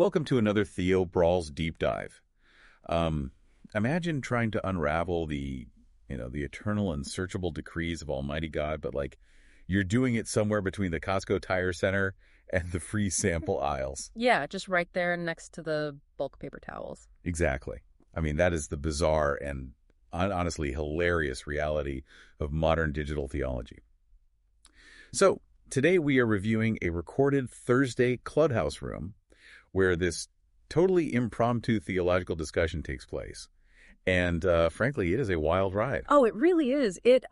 Welcome to another TheoBrawlz deep dive. Imagine trying to unravel the eternal and searchable decrees of Almighty God, but you're doing it somewhere between the Costco Tire Center and the free sample aisles. Yeah, just right there next to the bulk paper towels. Exactly. I mean, that is the bizarre and honestly hilarious reality of modern digital theology. So, today we are reviewing a recorded Thursday Clubhouse room where this totally impromptu theological discussion takes place. And frankly, it is a wild ride. Oh, it really is. It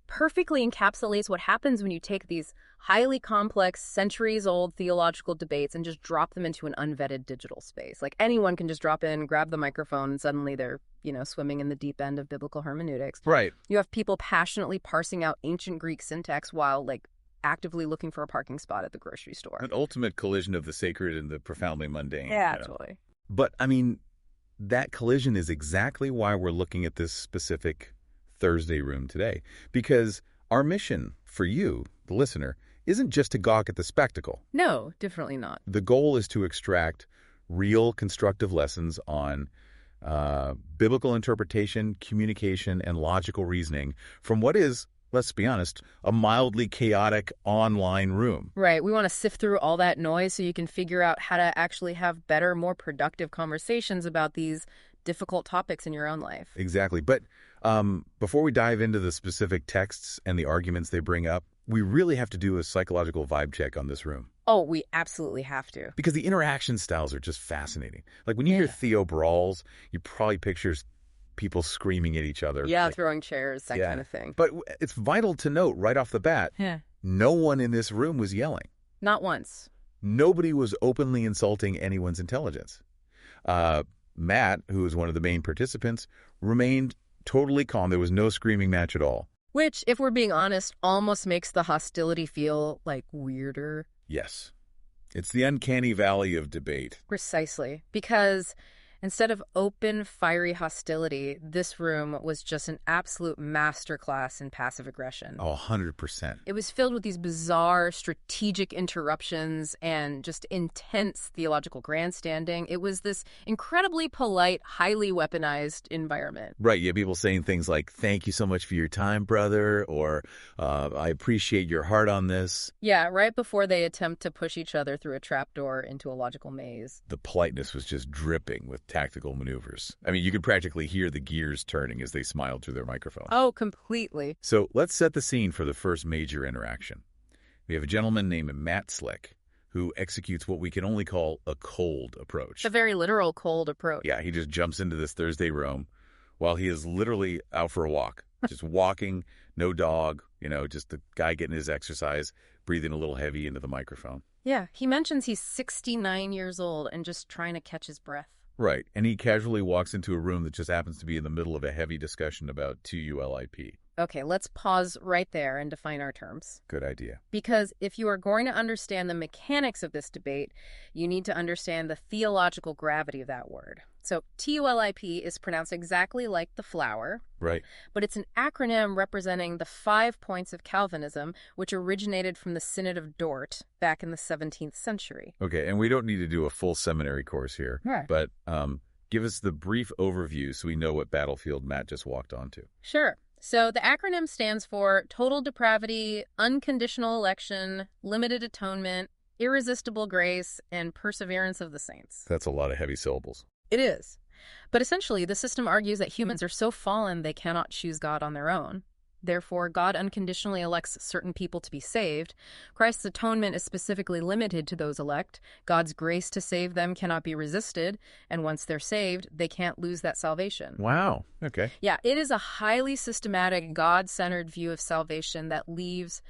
perfectly encapsulates what happens when you take these highly complex, centuries-old theological debates and just drop them into an unvetted digital space. Like anyone can just drop in, grab the microphone, and suddenly they're, swimming in the deep end of biblical hermeneutics. Right. You have people passionately parsing out ancient Greek syntax while, actively looking for a parking spot at the grocery store. An ultimate collision of the sacred and the profoundly mundane. Yeah, totally. But, that collision is exactly why we're looking at this specific Thursday room today. Because our mission for you, the listener, isn't just to gawk at the spectacle. No, definitely not. The goal is to extract real constructive lessons on biblical interpretation, communication, and logical reasoning from what is, let's be honest, a mildly chaotic online room. Right. We want to sift through all that noise so you can figure out how to actually have better, more productive conversations about these difficult topics in your own life. Exactly. But before we dive into the specific texts and the arguments they bring up, we really have to do a psychological vibe check on this room. Oh, we absolutely have to. Because the interaction styles are just fascinating. Like when you hear TheoBrawlz, you probably picture people screaming at each other. Yeah, throwing chairs, that kind of thing. But it's vital to note right off the bat, no one in this room was yelling. Not once. Nobody was openly insulting anyone's intelligence. Matt, who was one of the main participants, remained totally calm. There was no screaming match at all. Which, if we're being honest, almost makes the hostility feel, weirder. Yes. It's the uncanny valley of debate. Precisely. Because instead of open, fiery hostility, this room was just an absolute masterclass in passive aggression. Oh, 100%. It was filled with these bizarre strategic interruptions and just intense theological grandstanding. It was this incredibly polite, highly weaponized environment. Right. You have people saying things like, "Thank you so much for your time, brother," or "I appreciate your heart on this." Yeah, right before they attempt to push each other through a trapdoor into a logical maze. The politeness was just dripping with tactical maneuvers. I mean, you could practically hear the gears turning as they smiled through their microphone. Oh, completely. So let's set the scene for the first major interaction. We have a gentleman named Matt Slick who executes what we can only call a cold approach. A very literal cold approach. Yeah, he just jumps into this Thursday room while he is literally out for a walk. Just walking, no dog, just the guy getting his exercise, breathing a little heavy into the microphone. Yeah, he mentions he's 69 years old and just trying to catch his breath. Right, and he casually walks into a room that just happens to be in the middle of a heavy discussion about 2ULIP. Okay, let's pause right there and define our terms. Good idea. Because if you are going to understand the mechanics of this debate, you need to understand the theological gravity of that word. So TULIP is pronounced exactly like the flower. Right. But it's an acronym representing the 5 points of Calvinism, which originated from the Synod of Dort back in the 17th century. Okay, and we don't need to do a full seminary course here. Right. But give us the brief overview so we know what battlefield Matt just walked onto. Sure. So the acronym stands for total depravity, unconditional election, limited atonement, irresistible grace, and perseverance of the saints. That's a lot of heavy syllables. It is. But essentially, the system argues that humans are so fallen they cannot choose God on their own. Therefore, God unconditionally elects certain people to be saved. Christ's atonement is specifically limited to those elect. God's grace to save them cannot be resisted. And once they're saved, they can't lose that salvation. Wow. Okay. Yeah, it is a highly systematic, God-centered view of salvation that leaves,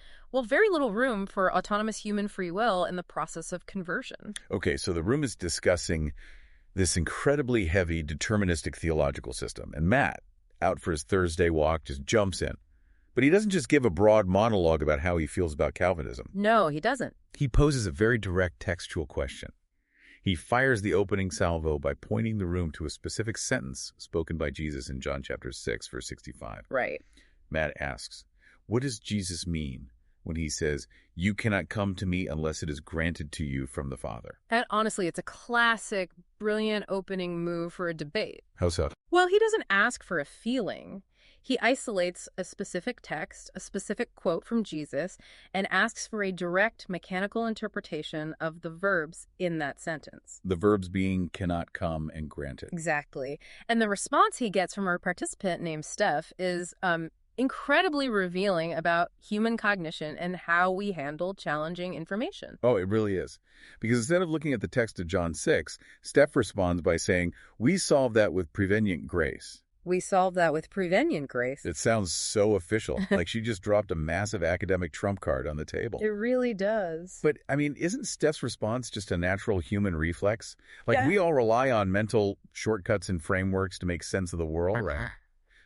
very little room for autonomous human free will in the process of conversion. Okay, so the room is discussing this incredibly heavy deterministic theological system. And Matt, out for his Thursday walk, just jumps in. But he doesn't just give a broad monologue about how he feels about Calvinism. No, he doesn't. He poses a very direct textual question. He fires the opening salvo by pointing the room to a specific sentence spoken by Jesus in John chapter 6, verse 65. Right. Matt asks, what does Jesus mean when he says, "You cannot come to me unless it is granted to you from the Father." And honestly, it's a classic, brilliant opening move for a debate. How so? Well, he doesn't ask for a feeling. He isolates a specific text, a specific quote from Jesus, and asks for a direct mechanical interpretation of the verbs in that sentence. The verbs being cannot come and granted. Exactly. And the response he gets from our participant named Steph is incredibly revealing about human cognition and how we handle challenging information. Oh, it really is. Because instead of looking at the text of John 6, Steph responds by saying, "We solve that with prevenient grace." We solve that with prevenient grace. It sounds so official, like she just dropped a massive academic trump card on the table. It really does. But, I mean, isn't Steph's response just a natural human reflex? Like, Yeah. we all rely on mental shortcuts and frameworks to make sense of the world, right?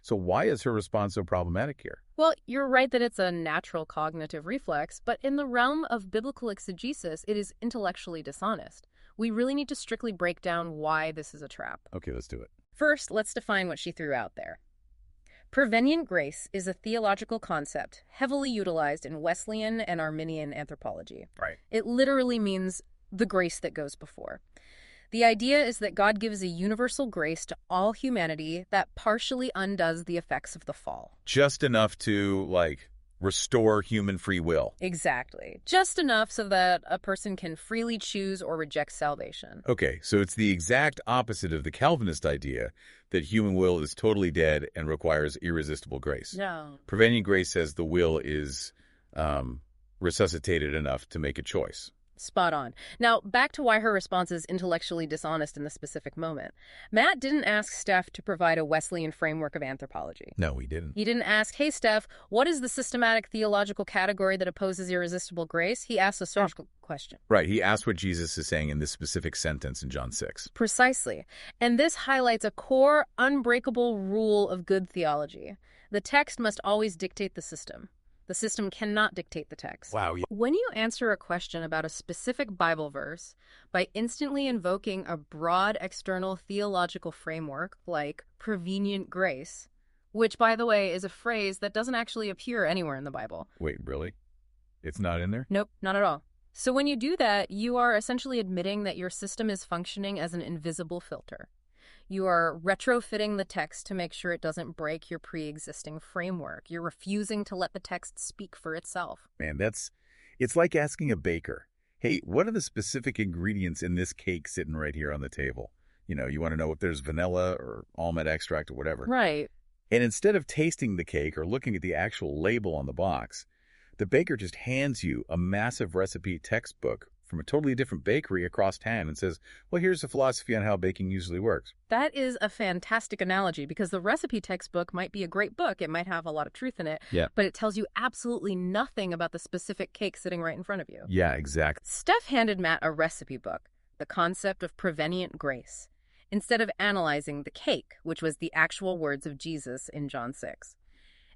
So why is her response so problematic here? Well, you're right that it's a natural cognitive reflex, but in the realm of biblical exegesis, it is intellectually dishonest. We really need to strictly break down why this is a trap. Okay, let's do it. First, let's define what she threw out there. Prevenient grace is a theological concept heavily utilized in Wesleyan and Arminian anthropology. Right. It literally means the grace that goes before. The idea is that God gives a universal grace to all humanity that partially undoes the effects of the fall. Just enough to, like, restore human free will. Exactly. Just enough so that a person can freely choose or reject salvation. Okay, so it's the exact opposite of the Calvinist idea that human will is totally dead and requires irresistible grace. No. Prevenient grace says the will is resuscitated enough to make a choice. Spot on. Now, back to why her response is intellectually dishonest in the specific moment. Matt didn't ask Steph to provide a Wesleyan framework of anthropology. No, he didn't. He didn't ask, "Hey, Steph, what is the systematic theological category that opposes irresistible grace?" He asked a social question. Right, he asked what Jesus is saying in this specific sentence in John 6. Precisely. And this highlights a core, unbreakable rule of good theology. The text must always dictate the system. The system cannot dictate the text. Wow. When you answer a question about a specific Bible verse by instantly invoking a broad external theological framework like prevenient grace, which, by the way, is a phrase that doesn't actually appear anywhere in the Bible. Wait, really? It's not in there? Nope, not at all. So when you do that, you are essentially admitting that your system is functioning as an invisible filter. You are retrofitting the text to make sure it doesn't break your pre-existing framework. You're refusing to let the text speak for itself. Man, it's like asking a baker, "Hey, what are the specific ingredients in this cake sitting right here on the table?" You know, you want to know if there's vanilla or almond extract or whatever. Right. And instead of tasting the cake or looking at the actual label on the box, the baker just hands you a massive recipe textbook from a totally different bakery across town and says, "Well, here's a philosophy on how baking usually works." That is a fantastic analogy because the recipe textbook might be a great book. It might have a lot of truth in it, Yeah. but it tells you absolutely nothing about the specific cake sitting right in front of you. Yeah, exactly. Steph handed Matt a recipe book, The Concept of Prevenient Grace, instead of analyzing the cake, which was the actual words of Jesus in John 6.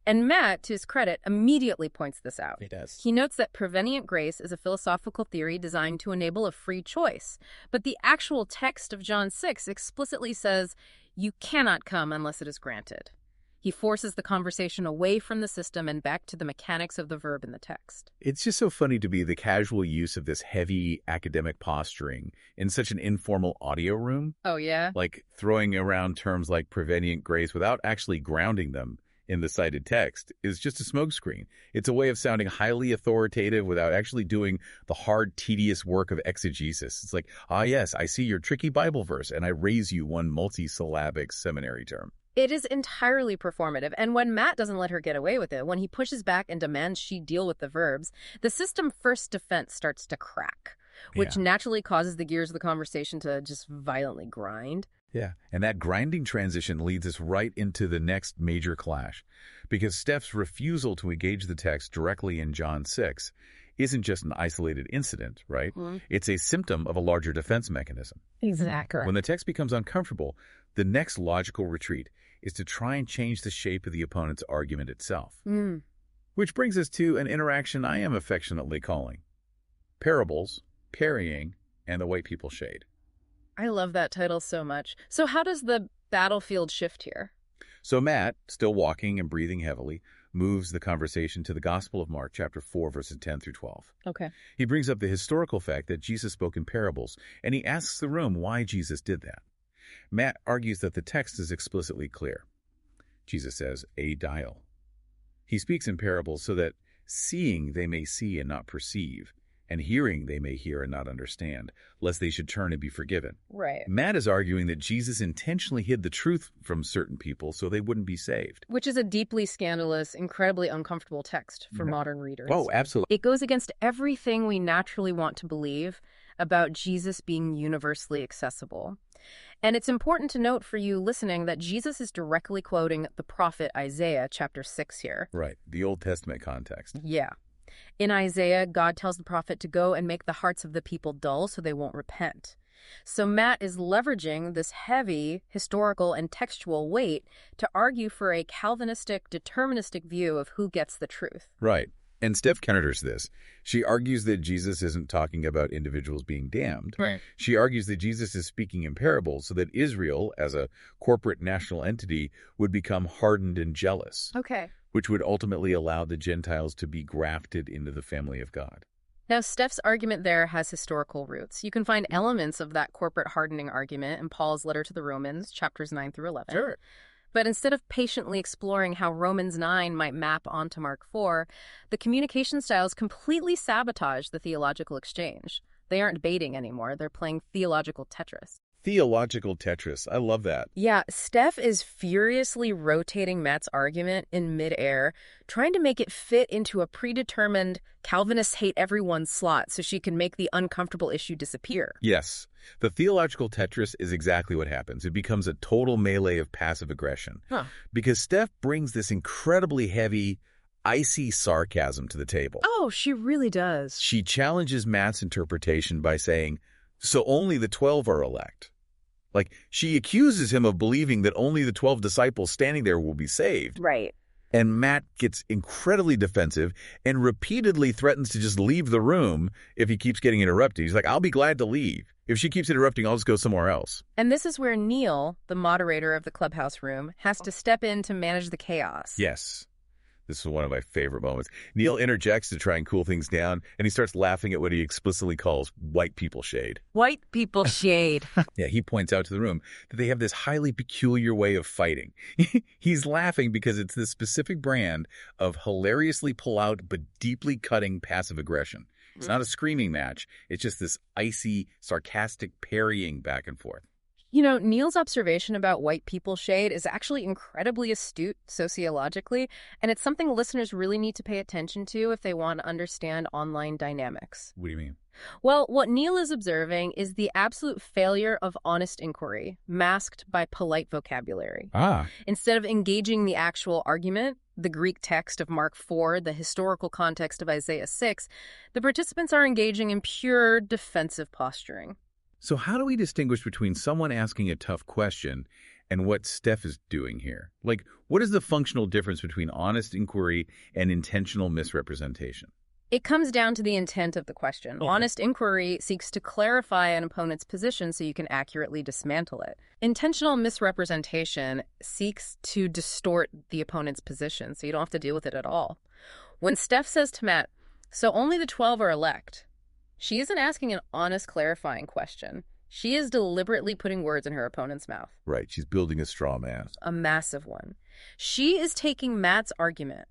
And Matt, to his credit, immediately points this out. He does. He notes that prevenient grace is a philosophical theory designed to enable a free choice. But the actual text of John 6 explicitly says, "You cannot come unless it is granted." He forces the conversation away from the system and back to the mechanics of the verb in the text. It's just so funny to be the casual use of this heavy academic posturing in such an informal audio room, Oh, yeah? like throwing around terms like prevenient grace without actually grounding them in the cited text is just a smokescreen. It's a way of sounding highly authoritative without actually doing the hard, tedious work of exegesis. It's like, "Ah, yes, I see your tricky Bible verse, and I raise you one multisyllabic seminary term." It is entirely performative, and when Matt doesn't let her get away with it, when he pushes back and demands she deal with the verbs, the system first defense starts to crack, which naturally causes the gears of the conversation to just violently grind. Yeah, and that grinding transition leads us right into the next major clash, because Steph's refusal to engage the text directly in John 6 isn't just an isolated incident, right? It's a symptom of a larger defense mechanism. Exactly. When the text becomes uncomfortable, the next logical retreat is to try and change the shape of the opponent's argument itself. Which brings us to an interaction I am affectionately calling parables, parrying, and the way people shade. I love that title so much. So how does the battlefield shift here? So Matt, still walking and breathing heavily, moves the conversation to the Gospel of Mark, chapter 4, verses 10 through 12. Okay. He brings up the historical fact that Jesus spoke in parables, and he asks the room why Jesus did that. Matt argues that the text is explicitly clear. Jesus says, "a dial." He speaks in parables so that seeing they may see and not perceive, and hearing they may hear and not understand, lest they should turn and be forgiven. Right. Matt is arguing that Jesus intentionally hid the truth from certain people so they wouldn't be saved. Which is a deeply scandalous, incredibly uncomfortable text for modern readers. Oh, absolutely. It goes against everything we naturally want to believe about Jesus being universally accessible. And it's important to note for you listening that Jesus is directly quoting the prophet Isaiah chapter 6 here. Right, the Old Testament context. Yeah. In Isaiah, God tells the prophet to go and make the hearts of the people dull so they won't repent. So Matt is leveraging this heavy historical and textual weight to argue for a Calvinistic, deterministic view of who gets the truth. Right. And Steph counters this. She argues that Jesus isn't talking about individuals being damned. Right. She argues that Jesus is speaking in parables so that Israel, as a corporate national entity, would become hardened and jealous. Okay. Which would ultimately allow the Gentiles to be grafted into the family of God. Now, Steph's argument there has historical roots. You can find elements of that corporate hardening argument in Paul's letter to the Romans, chapters 9 through 11. Sure. But instead of patiently exploring how Romans 9 might map onto Mark 4, the communication styles completely sabotage the theological exchange. They aren't baiting anymore. They're playing theological Tetris. Theological Tetris. I love that. Yeah, Steph is furiously rotating Matt's argument in midair, trying to make it fit into a predetermined Calvinists hate everyone slot so she can make the uncomfortable issue disappear. Yes. The theological Tetris is exactly what happens. It becomes a total melee of passive aggression. Because Steph brings this incredibly heavy, icy sarcasm to the table. Oh, she really does. She challenges Matt's interpretation by saying, so only the 12 are elect. Like, she accuses him of believing that only the 12 disciples standing there will be saved. Right. And Matt gets incredibly defensive and repeatedly threatens to just leave the room if he keeps getting interrupted. He's like, I'll be glad to leave. If she keeps interrupting, I'll just go somewhere else. And this is where Neil, the moderator of the Clubhouse room, has to step in to manage the chaos. Yes. This is one of my favorite moments. Neil interjects to try and cool things down, and he starts laughing at what he explicitly calls white people shade. White people shade. Yeah, he points out to the room that they have this highly peculiar way of fighting. He's laughing because it's this specific brand of hilariously pull-out but deeply cutting passive aggression. It's not a screaming match. It's just this icy, sarcastic parrying back and forth. You know, Neil's observation about white people shade is actually incredibly astute sociologically, and it's something listeners really need to pay attention to if they want to understand online dynamics. What do you mean? Well, what Neil is observing is the absolute failure of honest inquiry, masked by polite vocabulary. Instead of engaging the actual argument, the Greek text of Mark 4, the historical context of Isaiah 6, the participants are engaging in pure defensive posturing. So how do we distinguish between someone asking a tough question and what Steph is doing here? Like, what is the functional difference between honest inquiry and intentional misrepresentation? It comes down to the intent of the question. Okay. Honest inquiry seeks to clarify an opponent's position so you can accurately dismantle it. Intentional misrepresentation seeks to distort the opponent's position so you don't have to deal with it at all. When Steph says to Matt, so only the 12 are elect, she isn't asking an honest, clarifying question. She is deliberately putting words in her opponent's mouth. Right, she's building a straw man. A massive one. She is taking Matt's argument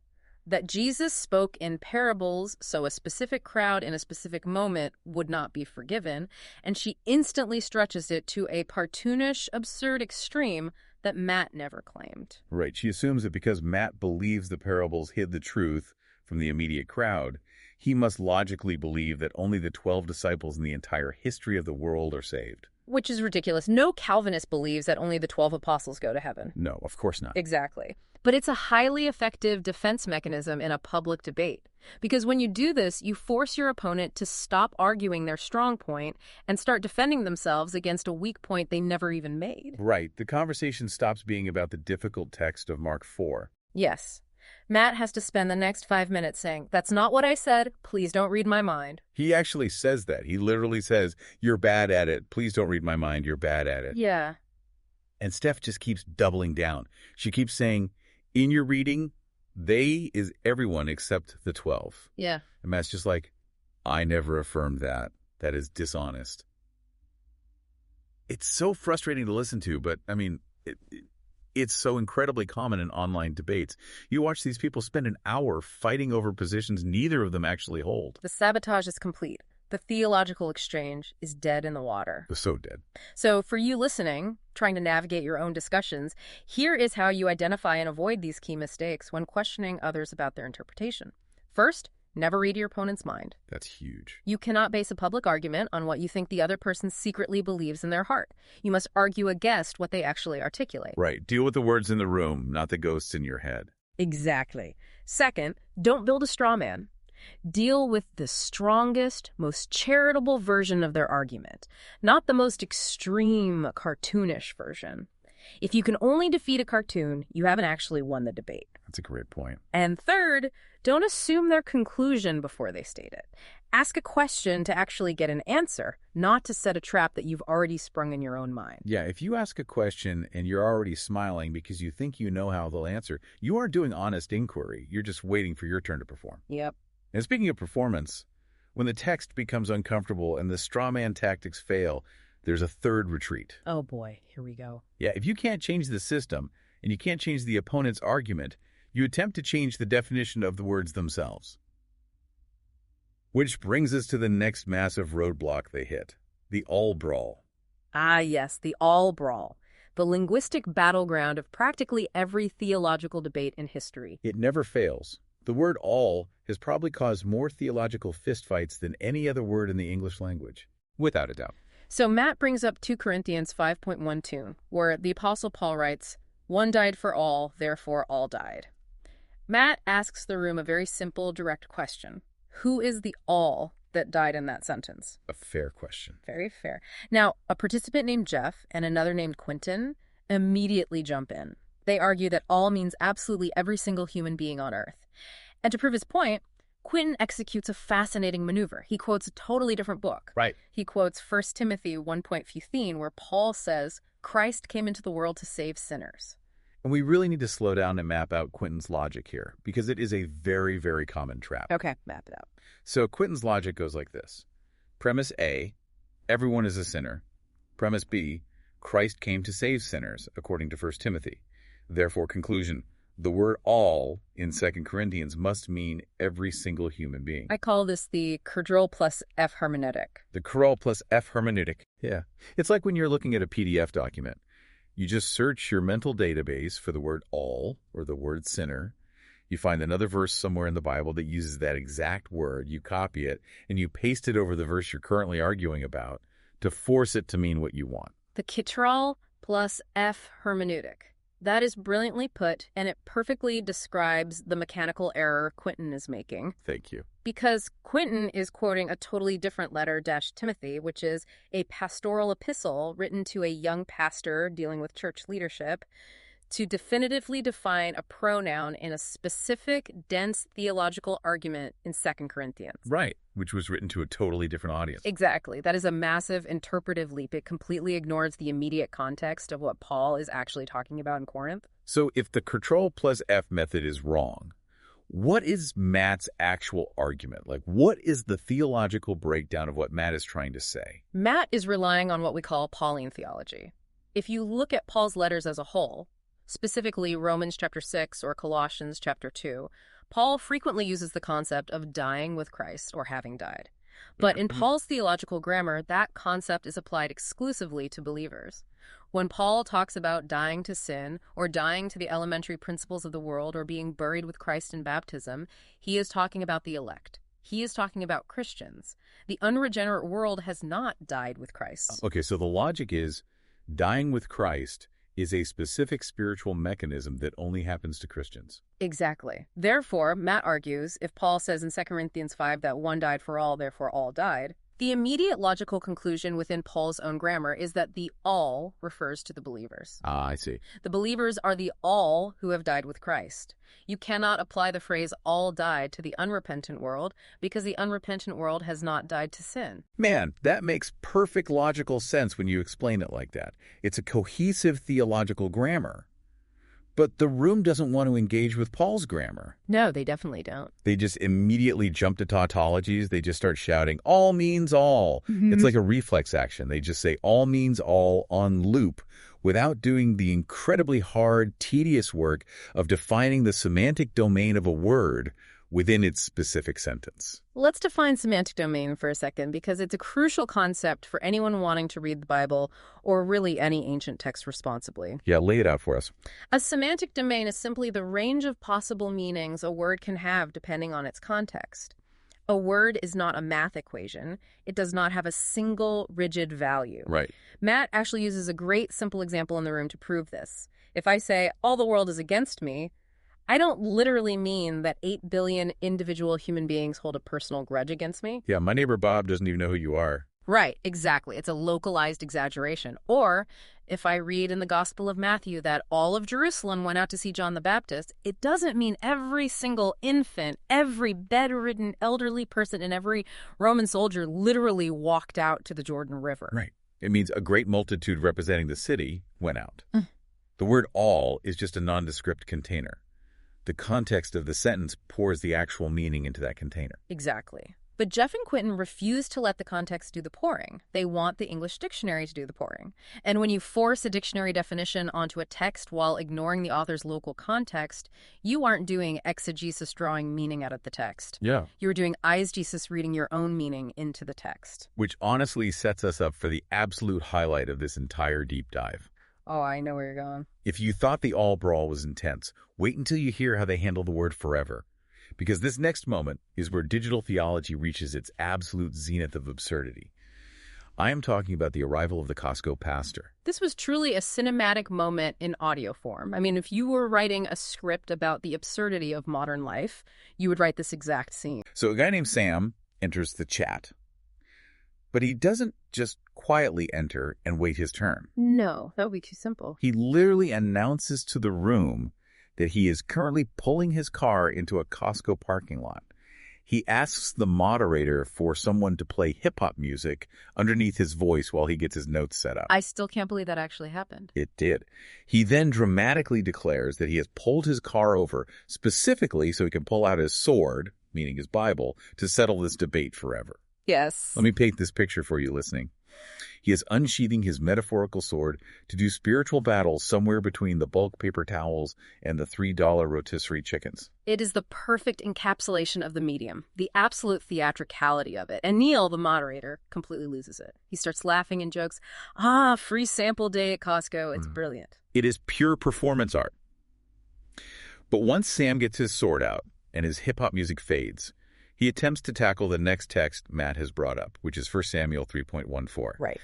that Jesus spoke in parables so a specific crowd in a specific moment would not be forgiven, and she instantly stretches it to a cartoonish, absurd extreme that Matt never claimed. Right, she assumes that because Matt believes the parables hid the truth from the immediate crowd, he must logically believe that only the 12 disciples in the entire history of the world are saved. Which is ridiculous. No Calvinist believes that only the 12 apostles go to heaven. No, of course not. Exactly. But it's a highly effective defense mechanism in a public debate. Because when you do this, you force your opponent to stop arguing their strong point and start defending themselves against a weak point they never even made. Right. The conversation stops being about the difficult text of Mark 4. Yes. Matt has to spend the next 5 minutes saying, that's not what I said. Please don't read my mind. He actually says that. He literally says, you're bad at it. Please don't read my mind. You're bad at it. Yeah. And Steph just keeps doubling down. She keeps saying, in your reading, They is everyone except the 12. Yeah. And Matt's just like, I never affirmed that. That is dishonest. It's so frustrating to listen to, but, I mean, it's so incredibly common in online debates. You watch these people spend an hour fighting over positions neither of them actually hold. The sabotage is complete. The theological exchange is dead in the water. They're so dead. So for you listening, trying to navigate your own discussions, here is how you identify and avoid these key mistakes when questioning others about their interpretation. First, never read your opponent's mind. That's huge. You cannot base a public argument on what you think the other person secretly believes in their heart. You must argue against what they actually articulate. Right. Deal with the words in the room, not the ghosts in your head. Exactly. Second, don't build a straw man. Deal with the strongest, most charitable version of their argument, not the most extreme, cartoonish version. If you can only defeat a cartoon, you haven't actually won the debate. That's a great point. And third, don't assume their conclusion before they state it. Ask a question to actually get an answer, not to set a trap that you've already sprung in your own mind. Yeah, if you ask a question and you're already smiling because you think you know how they'll answer, you aren't doing honest inquiry. You're just waiting for your turn to perform. Yep. And speaking of performance, when the text becomes uncomfortable and the straw man tactics fail, there's a third retreat. Oh boy, here we go. Yeah, if you can't change the system and you can't change the opponent's argument, you attempt to change the definition of the words themselves. Which brings us to the next massive roadblock they hit, the all brawl. Ah, yes, the all brawl, the linguistic battleground of practically every theological debate in history. It never fails. The word all has probably caused more theological fistfights than any other word in the English language, without a doubt. So Matt brings up 2 Corinthians 5.12, where the Apostle Paul writes, "One died for all, therefore all died." Matt asks the room a very simple, direct question. Who is the all that died in that sentence? A fair question. Very fair. Now, a participant named Jeff and another named Quentin immediately jump in. They argue that all means absolutely every single human being on earth. And to prove his point, Quentin executes a fascinating maneuver. He quotes a totally different book. Right. He quotes 1 Timothy 1.15, where Paul says, Christ came into the world to save sinners. And we really need to slow down and map out Quentin's logic here, because it is a very, very common trap. Okay, map it out. So Quentin's logic goes like this. Premise A, everyone is a sinner. Premise B, Christ came to save sinners, according to 1 Timothy. Therefore, conclusion, the word all in 2 Corinthians must mean every single human being. I call this the Curdrell plus F hermeneutic. The Curdrell plus F hermeneutic. Yeah. It's like when you're looking at a PDF document. You just search your mental database for the word all or the word sinner. You find another verse somewhere in the Bible that uses that exact word. You copy it, and you paste it over the verse you're currently arguing about to force it to mean what you want. The Curdrell plus F hermeneutic. That is brilliantly put, and it perfectly describes the mechanical error Quentin is making. Thank you. Because Quentin is quoting a totally different letter, Timothy, which is a pastoral epistle written to a young pastor dealing with church leadership to definitively define a pronoun in a specific, dense theological argument in 2 Corinthians. Right, which was written to a totally different audience. Exactly. That is a massive interpretive leap. It completely ignores the immediate context of what Paul is actually talking about in Corinth. So if the Curdrell plus F method is wrong, what is Matt's actual argument? Like, what is the theological breakdown of what Matt is trying to say? Matt is relying on what we call Pauline theology. If you look at Paul's letters as a whole, specifically Romans chapter 6 or Colossians chapter 2, Paul frequently uses the concept of dying with Christ or having died. But in Paul's theological grammar, that concept is applied exclusively to believers. When Paul talks about dying to sin or dying to the elementary principles of the world or being buried with Christ in baptism, he is talking about the elect. He is talking about Christians. The unregenerate world has not died with Christ. Okay, so the logic is dying with Christ is a specific spiritual mechanism that only happens to Christians. Exactly. Therefore, Matt argues, if Paul says in 2 Corinthians 5 that one died for all, therefore all died, the immediate logical conclusion within Paul's own grammar is that the all refers to the believers. Ah, I see. The believers are the all who have died with Christ. You cannot apply the phrase all died to the unrepentant world because the unrepentant world has not died to sin. Man, that makes perfect logical sense when you explain it like that. It's a cohesive theological grammar. But the room doesn't want to engage with Paul's grammar. No, they definitely don't. They just immediately jump to tautologies. They just start shouting, all means all. It's like a reflex action. They just say all means all on loop without doing the incredibly hard, tedious work of defining the semantic domain of a word within its specific sentence. Let's define semantic domain for a second, because it's a crucial concept for anyone wanting to read the Bible or really any ancient text responsibly. Yeah, lay it out for us. A semantic domain is simply the range of possible meanings a word can have depending on its context. A word is not a math equation. It does not have a single rigid value. Right. Matt actually uses a great simple example in the room to prove this. If I say, all the world is against me, I don't literally mean that 8 billion individual human beings hold a personal grudge against me. Yeah, my neighbor Bob doesn't even know who you are. Right, exactly. It's a localized exaggeration. Or if I read in the Gospel of Matthew that all of Jerusalem went out to see John the Baptist, it doesn't mean every single infant, every bedridden elderly person, and every Roman soldier literally walked out to the Jordan River. Right. It means a great multitude representing the city went out. The word all is just a nondescript container. The context of the sentence pours the actual meaning into that container. Exactly. But Jeff and Quentin refuse to let the context do the pouring. They want the English dictionary to do the pouring. And when you force a dictionary definition onto a text while ignoring the author's local context, you aren't doing exegesis drawing meaning out of the text. Yeah. You're doing eisegesis reading your own meaning into the text. Which honestly sets us up for the absolute highlight of this entire deep dive. Oh, I know where you're going. If you thought the all brawl was intense, wait until you hear how they handle the word forever. Because this next moment is where digital theology reaches its absolute zenith of absurdity. I am talking about the arrival of the Costco pastor. This was truly a cinematic moment in audio form. I mean, if you were writing a script about the absurdity of modern life, you would write this exact scene. So a guy named Sam enters the chat. But he doesn't just quietly enter and wait his turn. No, that would be too simple. He literally announces to the room that he is currently pulling his car into a Costco parking lot. He asks the moderator for someone to play hip-hop music underneath his voice while he gets his notes set up. I still can't believe that actually happened. It did. He then dramatically declares that he has pulled his car over specifically so he can pull out his sword, meaning his Bible, to settle this debate forever. Yes. Let me paint this picture for you listening. He is unsheathing his metaphorical sword to do spiritual battle somewhere between the bulk paper towels and the $3 rotisserie chickens. It is the perfect encapsulation of the medium, the absolute theatricality of it. And Neil, the moderator, completely loses it. He starts laughing and jokes, free sample day at Costco. It's brilliant. It is pure performance art. But once Sam gets his sword out and his hip-hop music fades, he attempts to tackle the next text Matt has brought up, which is 1 Samuel 3.14. Right.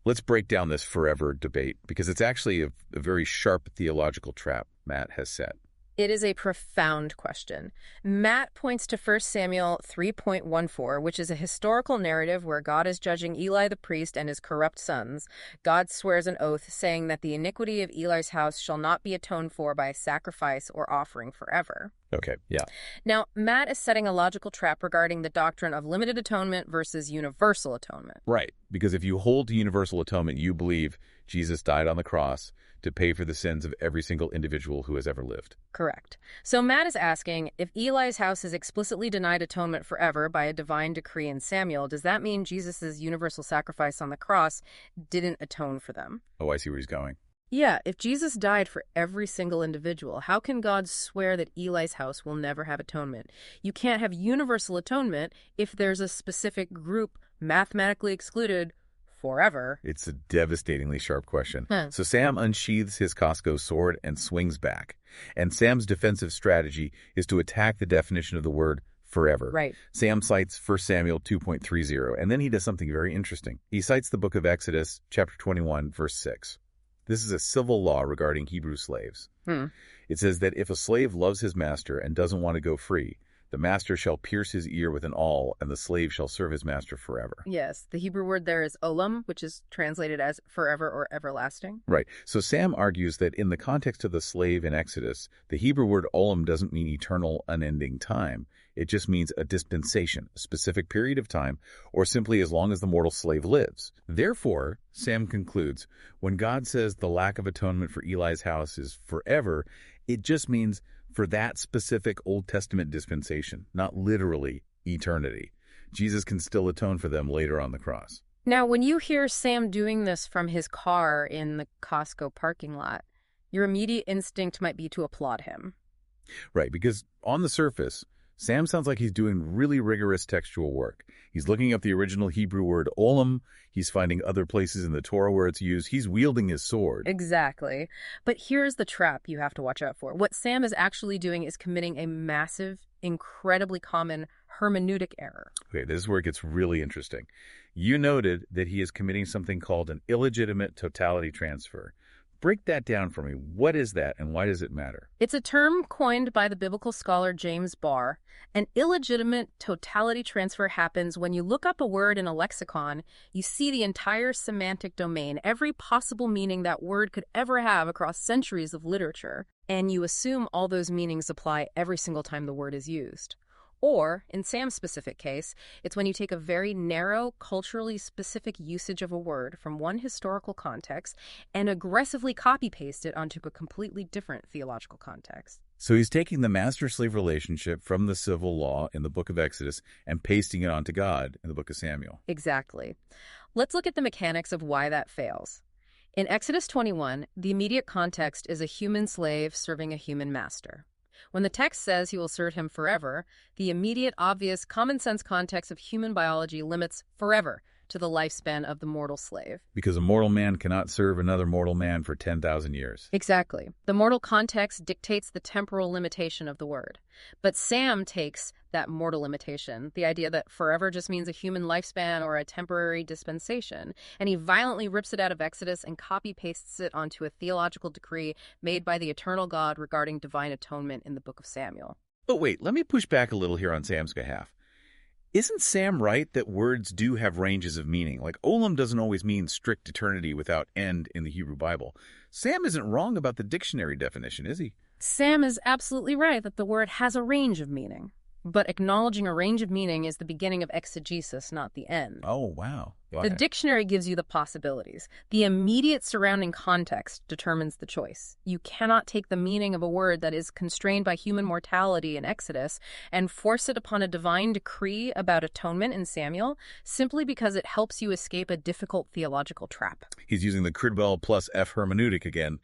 Let's break down this forever debate, because it's actually a very sharp theological trap Matt has set. It is a profound question. Matt points to 1 Samuel 3.14, which is a historical narrative where God is judging Eli the priest and his corrupt sons. God swears an oath saying that the iniquity of Eli's house shall not be atoned for by sacrifice or offering forever. Okay, yeah. Now, Matt is setting a logical trap regarding the doctrine of limited atonement versus universal atonement. Right, because if you hold to universal atonement, you believe Jesus died on the cross to pay for the sins of every single individual who has ever lived. Correct. So Matt is asking, if Eli's house is explicitly denied atonement forever by a divine decree in Samuel, does that mean Jesus' universal sacrifice on the cross didn't atone for them? Oh, I see where he's going. Yeah, if Jesus died for every single individual, how can God swear that Eli's house will never have atonement? You can't have universal atonement if there's a specific group mathematically excluded forever. It's a devastatingly sharp question. Huh. So Sam unsheathes his Costco sword and swings back. And Sam's defensive strategy is to attack the definition of the word forever. Right. Sam cites 1 Samuel 2.30, and then he does something very interesting. He cites the book of Exodus, chapter 21, verse 6. This is a civil law regarding Hebrew slaves. It says that if a slave loves his master and doesn't want to go free, The master shall pierce his ear with an awl, and the slave shall serve his master forever. Yes, the Hebrew word there is olam, which is translated as forever or everlasting. Right. So Sam argues that in the context of the slave in Exodus, the Hebrew word olam doesn't mean eternal, unending time. It just means a dispensation, a specific period of time, or simply as long as the mortal slave lives. Therefore, Sam concludes, when God says the lack of atonement for Eli's house is forever, it just means for that specific Old Testament dispensation, not literally eternity. Jesus can still atone for them later on the cross. Now, when you hear Sam doing this from his car in the Costco parking lot, your immediate instinct might be to applaud him. Right, because on the surface, Sam sounds like he's doing really rigorous textual work. He's looking up the original Hebrew word olam. He's finding other places in the Torah where it's used. He's wielding his sword. Exactly. But here's the trap you have to watch out for. What Sam is actually doing is committing a massive, incredibly common hermeneutic error. Okay, this is where it gets really interesting. You noted that he is committing something called an illegitimate totality transfer. Break that down for me. What is that, and why does it matter? It's a term coined by the biblical scholar James Barr. An illegitimate totality transfer happens when you look up a word in a lexicon, you see the entire semantic domain, every possible meaning that word could ever have across centuries of literature, and you assume all those meanings apply every single time the word is used. Or, in Sam's specific case, it's when you take a very narrow, culturally specific usage of a word from one historical context and aggressively copy-paste it onto a completely different theological context. So he's taking the master-slave relationship from the civil law in the book of Exodus and pasting it onto God in the book of Samuel. Exactly. Let's look at the mechanics of why that fails. In Exodus 21, the immediate context is a human slave serving a human master. When the text says he will serve him forever, the immediate, obvious, common-sense context of human biology limits forever to the lifespan of the mortal slave. Because a mortal man cannot serve another mortal man for 10,000 years. Exactly. The mortal context dictates the temporal limitation of the word. But Sam takes that mortal limitation, the idea that forever just means a human lifespan or a temporary dispensation, and he violently rips it out of Exodus and copy-pastes it onto a theological decree made by the eternal God regarding divine atonement in the book of Samuel. But wait, let me push back a little here on Sam's behalf. Isn't Sam right that words do have ranges of meaning? Like, olam doesn't always mean strict eternity without end in the Hebrew Bible. Sam isn't wrong about the dictionary definition, is he? Sam is absolutely right that the word has a range of meaning. But acknowledging a range of meaning is the beginning of exegesis, not the end. Oh, wow. The dictionary gives you the possibilities. The immediate surrounding context determines the choice. You cannot take the meaning of a word that is constrained by human mortality in Exodus and force it upon a divine decree about atonement in Samuel simply because it helps you escape a difficult theological trap. He's using the Cridwell plus F hermeneutic again,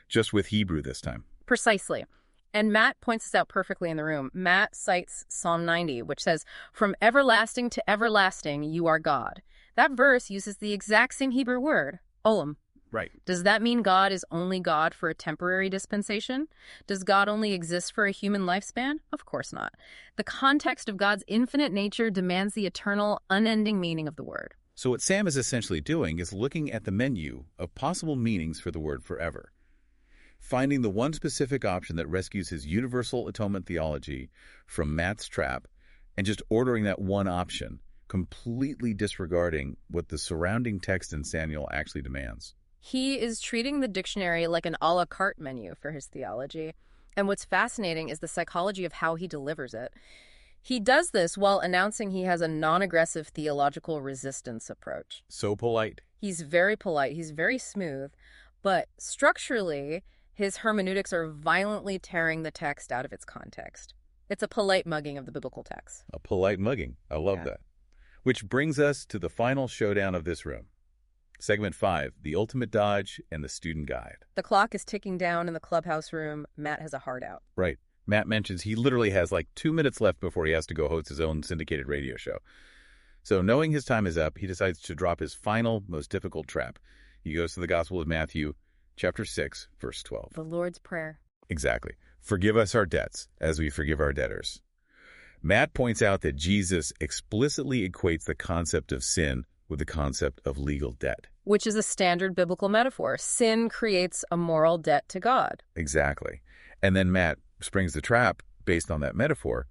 just with Hebrew this time. Precisely. And Matt points this out perfectly in the room. Matt cites Psalm 90, which says, "From everlasting to everlasting, you are God." That verse uses the exact same Hebrew word, olam. Right. Does that mean God is only God for a temporary dispensation? Does God only exist for a human lifespan? Of course not. The context of God's infinite nature demands the eternal, unending meaning of the word. So what Sam is essentially doing is looking at the menu of possible meanings for the word forever, finding the one specific option that rescues his universal atonement theology from Matt's trap, and just ordering that one option, completely disregarding what the surrounding text in Samuel actually demands. He is treating the dictionary like an a la carte menu for his theology. And what's fascinating is the psychology of how he delivers it. He does this while announcing he has a non-aggressive theological resistance approach. So polite. He's very polite. He's very smooth. But structurally, his hermeneutics are violently tearing the text out of its context. It's a polite mugging of the biblical text. A polite mugging. I love that. Which brings us to the final showdown of this room. Segment 5, the ultimate dodge and the student guide. The clock is ticking down in the clubhouse room. Matt has a heart out. Right. Matt mentions he literally has like 2 minutes left before he has to go host his own syndicated radio show. So knowing his time is up, he decides to drop his final, most difficult trap. He goes to the Gospel of Matthew, chapter 6, verse 12. The Lord's Prayer. Exactly. Forgive us our debts as we forgive our debtors. Matt points out that Jesus explicitly equates the concept of sin with the concept of legal debt. Which is a standard biblical metaphor. Sin creates a moral debt to God. Exactly. And then Matt springs the trap based on that metaphor.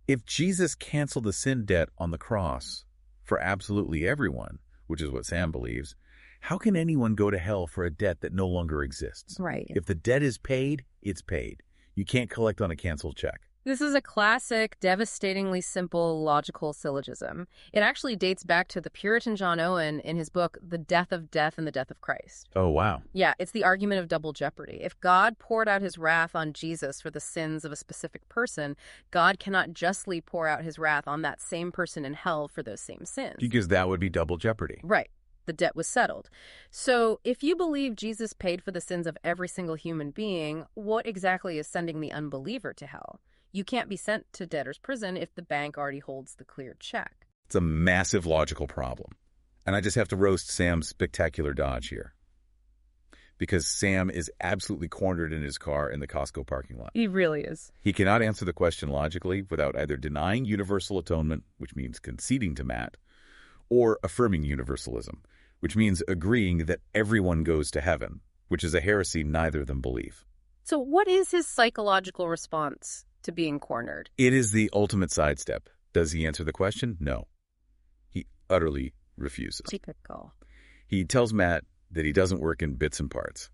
If Jesus canceled the sin debt on the cross for absolutely everyone, which is what Sam believes, how can anyone go to hell for a debt that no longer exists? Right. If the debt is paid, it's paid. You can't collect on a canceled check. This is a classic, devastatingly simple logical syllogism. It actually dates back to the Puritan John Owen in his book, The Death of Death and the Death of Christ. Oh, wow. Yeah, it's the argument of double jeopardy. If God poured out his wrath on Jesus for the sins of a specific person, God cannot justly pour out his wrath on that same person in hell for those same sins. Because that would be double jeopardy. Right. The debt was settled. So if you believe Jesus paid for the sins of every single human being, what exactly is sending the unbeliever to hell? You can't be sent to debtor's prison if the bank already holds the cleared check. It's a massive logical problem. And I just have to roast Sam's spectacular dodge here. Because Sam is absolutely cornered in his car in the Costco parking lot. He really is. He cannot answer the question logically without either denying universal atonement, which means conceding to Matt, or affirming universalism, which means agreeing that everyone goes to heaven, which is a heresy neither of them believe. So what is his psychological response to being cornered? It is the ultimate sidestep. Does he answer the question? No. He utterly refuses. Typical. He tells Matt that he doesn't work in bits and parts.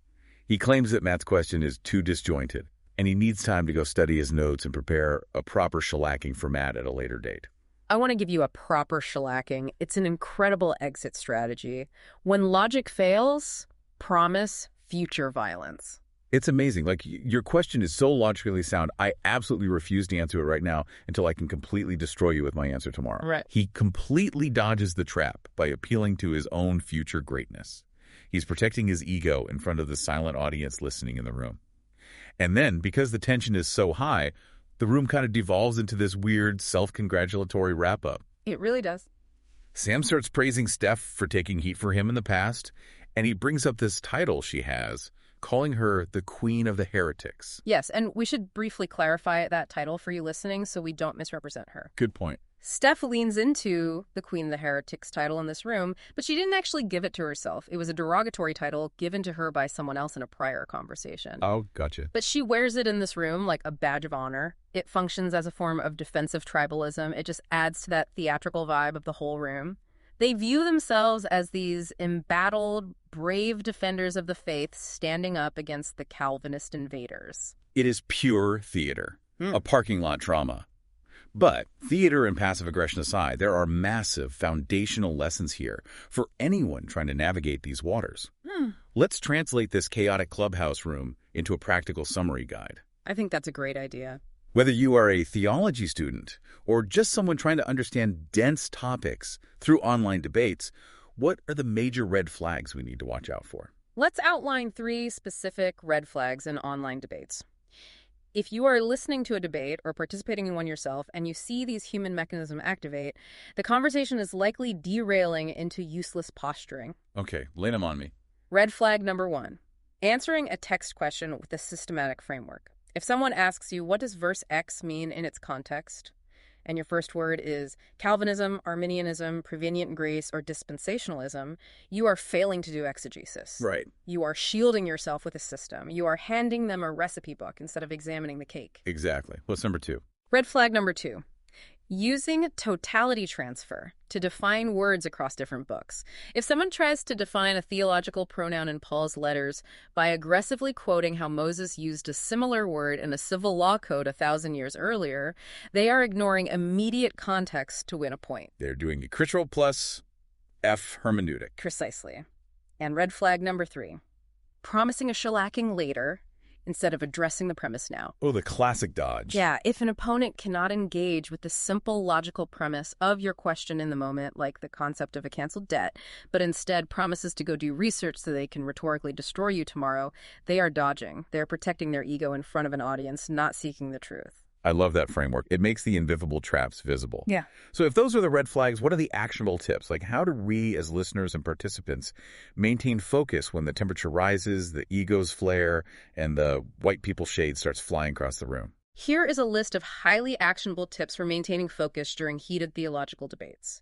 He claims that Matt's question is too disjointed, and he needs time to go study his notes and prepare a proper shellacking for Matt at a later date. I want to give you a proper shellacking. It's an incredible exit strategy. When logic fails, promise future violence. It's amazing. Like, your question is so logically sound, I absolutely refuse to answer it right now until I can completely destroy you with my answer tomorrow. Right. He completely dodges the trap by appealing to his own future greatness. He's protecting his ego in front of the silent audience listening in the room. And then, because the tension is so high, the room kind of devolves into this weird self-congratulatory wrap-up. It really does. Sam starts praising Steph for taking heat for him in the past, and he brings up this title she has, calling her the Queen of the Heretics. Yes, and we should briefly clarify that title for you listening so we don't misrepresent her. Good point. Steph leans into the Queen of the Heretics title in this room, but she didn't actually give it to herself. It was a derogatory title given to her by someone else in a prior conversation. Oh, gotcha. But she wears it in this room like a badge of honor. It functions as a form of defensive tribalism. It just adds to that theatrical vibe of the whole room. They view themselves as these embattled, brave defenders of the faith standing up against the Calvinist invaders. It is pure theater, a parking lot drama. But theater and passive aggression aside, there are massive foundational lessons here for anyone trying to navigate these waters. Let's translate this chaotic clubhouse room into a practical summary guide. I think that's a great idea. Whether you are a theology student or just someone trying to understand dense topics through online debates, what are the major red flags we need to watch out for? Let's outline 3 specific red flags in online debates. If you are listening to a debate or participating in one yourself and you see these human mechanisms activate, the conversation is likely derailing into useless posturing. Okay, lay them on me. Red flag number 1, answering a text question with a systematic framework. If someone asks you, what does verse X mean in its context? And your first word is Calvinism, Arminianism, Prevenient grace, or dispensationalism, you are failing to do exegesis. Right. You are shielding yourself with a system. You are handing them a recipe book instead of examining the cake. Exactly. What's number 2? Red flag number 2. Using totality transfer to define words across different books. If someone tries to define a theological pronoun in Paul's letters by aggressively quoting how Moses used a similar word in a civil law code 1,000 years earlier, they are ignoring immediate context to win a point. They're doing a critral plus F hermeneutic. Precisely. And red flag number 3. Promising a shellacking later instead of addressing the premise now. Oh, the classic dodge. Yeah, if an opponent cannot engage with the simple logical premise of your question in the moment, like the concept of a canceled debt, but instead promises to go do research so they can rhetorically destroy you tomorrow, they are dodging. They're protecting their ego in front of an audience, not seeking the truth. I love that framework. It makes the invisible traps visible. Yeah. So if those are the red flags, what are the actionable tips? Like, how do we as listeners and participants maintain focus when the temperature rises, the egos flare, and the white people shade starts flying across the room? Here is a list of highly actionable tips for maintaining focus during heated theological debates.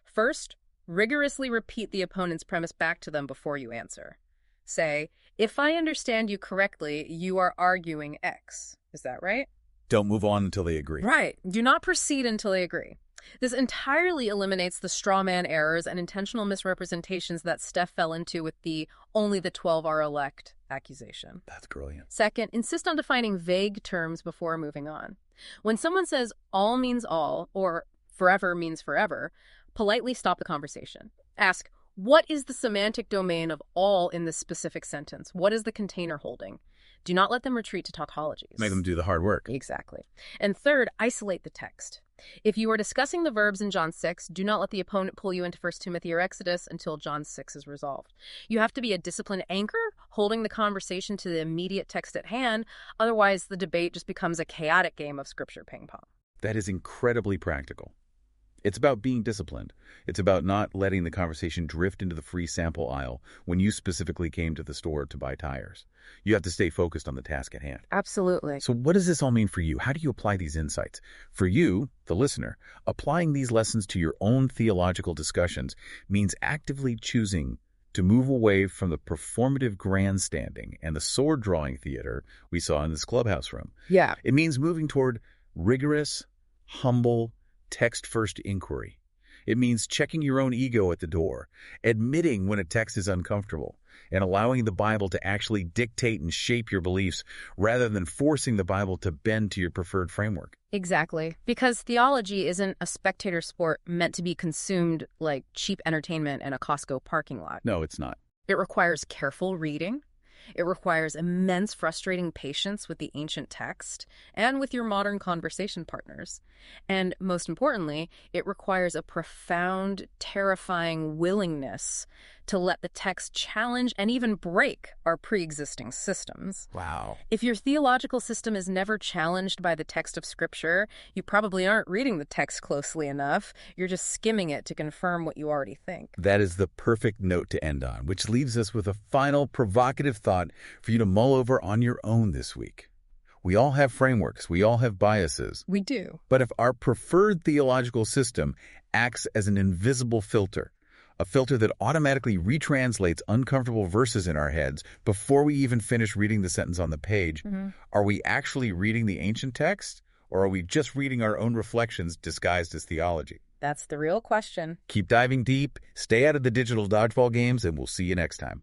First, rigorously repeat the opponent's premise back to them before you answer. Say, if I understand you correctly, you are arguing X. Is that right? Don't move on until they agree. Right. Do not proceed until they agree. This entirely eliminates the straw man errors and intentional misrepresentations that Steph fell into with the only the 12 are elect accusation. That's brilliant. Second, insist on defining vague terms before moving on. When someone says all means all or forever means forever, politely stop the conversation. Ask, what is the semantic domain of all in this specific sentence? What is the container holding? Do not let them retreat to tautologies. Make them do the hard work. Exactly. And third, isolate the text. If you are discussing the verbs in John 6, do not let the opponent pull you into 1 Timothy or Exodus until John 6 is resolved. You have to be a disciplined anchor, holding the conversation to the immediate text at hand. Otherwise, the debate just becomes a chaotic game of scripture ping pong. That is incredibly practical. It's about being disciplined. It's about not letting the conversation drift into the free sample aisle when you specifically came to the store to buy tires. You have to stay focused on the task at hand. Absolutely. So what does this all mean for you? How do you apply these insights? For you, the listener, applying these lessons to your own theological discussions means actively choosing to move away from the performative grandstanding and the sword-drawing theater we saw in this Clubhouse room. Yeah. It means moving toward rigorous, humble, text-first inquiry. It means checking your own ego at the door, admitting when a text is uncomfortable, and allowing the Bible to actually dictate and shape your beliefs rather than forcing the Bible to bend to your preferred framework. Exactly. Because theology isn't a spectator sport meant to be consumed like cheap entertainment in a Costco parking lot. No, it's not. It requires careful reading. It requires immense frustrating patience with the ancient text and with your modern conversation partners. And most importantly, it requires a profound, terrifying willingness to let the text challenge and even break our pre-existing systems. Wow. If your theological system is never challenged by the text of Scripture, you probably aren't reading the text closely enough. You're just skimming it to confirm what you already think. That is the perfect note to end on, which leaves us with a final provocative thought for you to mull over on your own this week. We all have frameworks. We all have biases. We do. But if our preferred theological system acts as an invisible filter, a filter that automatically retranslates uncomfortable verses in our heads before we even finish reading the sentence on the page, are we actually reading the ancient text, or are we just reading our own reflections disguised as theology? That's the real question. Keep diving deep, stay out of the digital dodgeball games, and we'll see you next time.